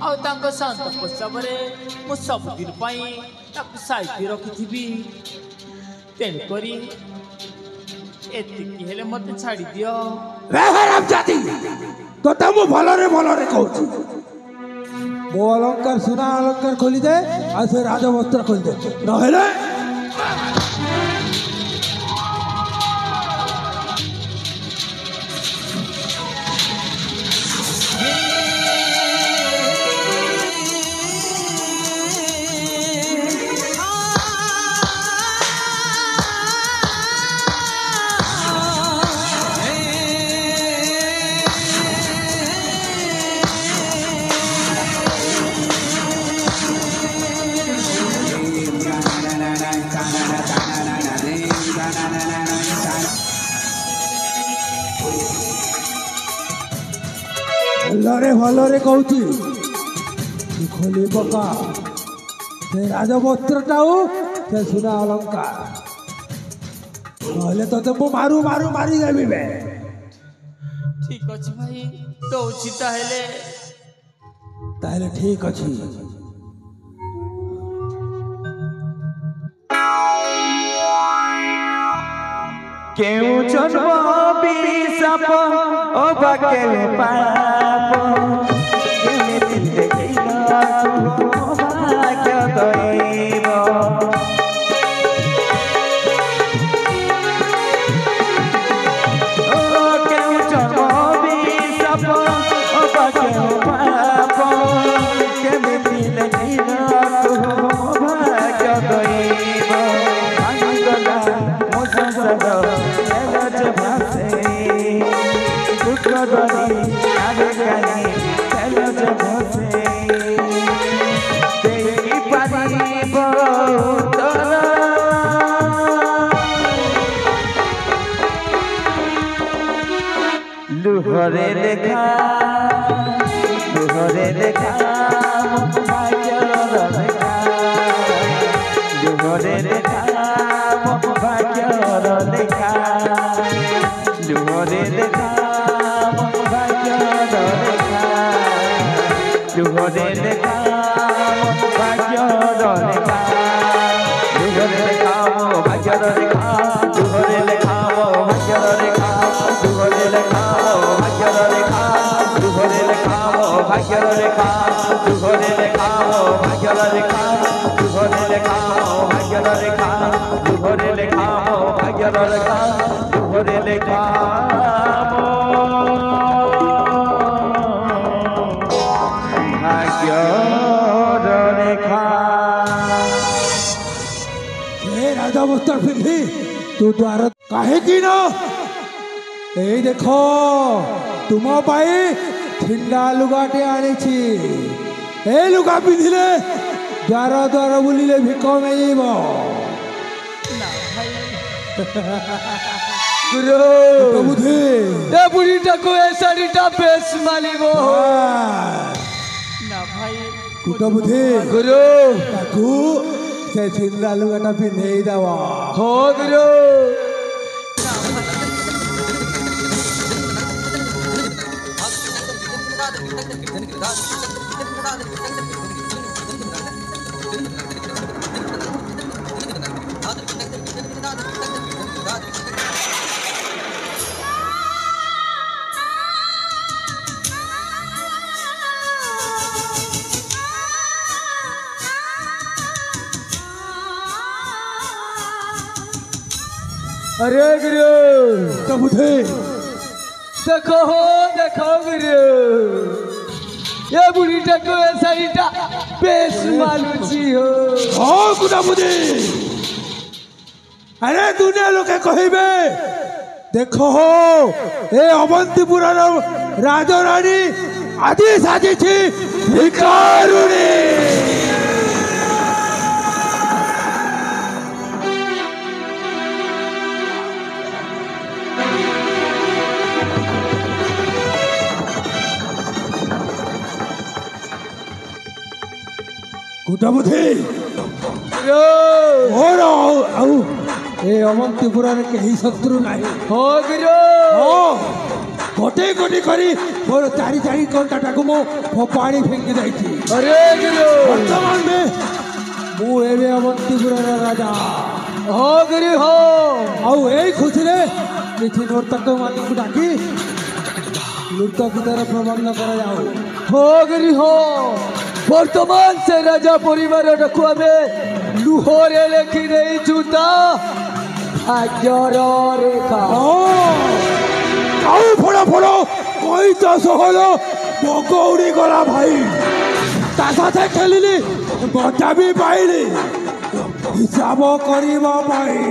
शांत प्रस्ताव मु सबुदिन साइती रखी तेणुक एतिकी मत छाड़ी दियो तो मु भलरे भलरे कहूँ मो अलंकार सुना अलंकार खोली दे आ से राजवस्त्र खोली दे नहेले भलरे कहूँ खोली पका से राजवस्त्र से सुना अलंकार नहले तो मु मारू मारू मारी देवी ठीक अच्छे भाई दौची ताहले ठीक अच्छी क्यों जन्म बिसाप ओबा के पाप केमिति देखिला तू भाग्य दैव ओ क्यों जन्म बिसाप ओबा के पाप केमिति देखिला तू भाग्य दैव अंगला मुससद लुहरे लेखा भाग्यर लेखा लुहरे लेखा भाग्यर लेखा लुहरे लेखा भाग्यर लेखा लुहरे लेखा भाग्यर लेखा लुहरे लेखा भाग्यर लेखा लुहरे लेखा भाग्यर लेखा लुहरे लेखा भाग्यर लेखा लुहरे लेखा भाग्यर लेखा लुहरे लेखा भाग्यर लेखा लुहरे लेखा भाग्यर लेखा लुहरे लेखा भाग्यर लेखा लुहरे लेखा राजवस्त्र पिंधि तू द्वार काहे की न ए देखो तुम थिंडा लुगाटे आनी ए लुगा पिंधिले द्वार द्वार बुलिले भिक मिल बुद्धि ए बुढ़ीटा को ए शाड़ीटा बेस मालिबो ना भाई कुट बुद्धि गुरु ताकू से थिंडा लुगाटा पिंधे दवा हो गुरु अरे गुरु तो बुद्धि देखो गुरु ये बुढ़ीटा को ए शाड़ीटा बेस मालूची हो कुटा बुद्धि अरे दुनिया लोके कहिबे देखो ए अवंतीपुर राजरानी आदि साजी भिकारुणी कुटा बुद्धि ए अवंतीपुर के ही शत्रु नहीं हो गुरु ଗୋଟେଇ ଗୋଟେଇ କରି ମୋର ଚାରି ଚାରି କଣ୍ଟାଟାକୁ ମୁଁ ପାଣି ଫିଙ୍ଗି ଦେଇଛି। अरे गिरो ବର୍ତ୍ତମାନ ମୁଁ ଏବେ ଅବନ୍ତିପୁରର ରାଜା। हो गिरी हो ଆଉ ଏଇ ଖୁସିରେ କିଛି ନର୍ତ୍ତକମାନଙ୍କୁ ଡାକି ନୃତ୍ୟ ଗୀତର ପ୍ରବନ୍ଧ କରାଯାଉ। हो गिरी हो वर्तमान से राजा परिवार रखु आमे लुहरे लेखि देई जुता भाग्यर रेखा ଆଉ ଫୋଡ଼ ଫୋଡ଼ କଇତ ସହଲ ବଗ ଉଡ଼ିଗଲା ଭାଇ। ତା ସାଥେ ଖେଳିଲି ମଜା ବି ପାଇଲି ହିସାବ କରିବା ପାଇଁ।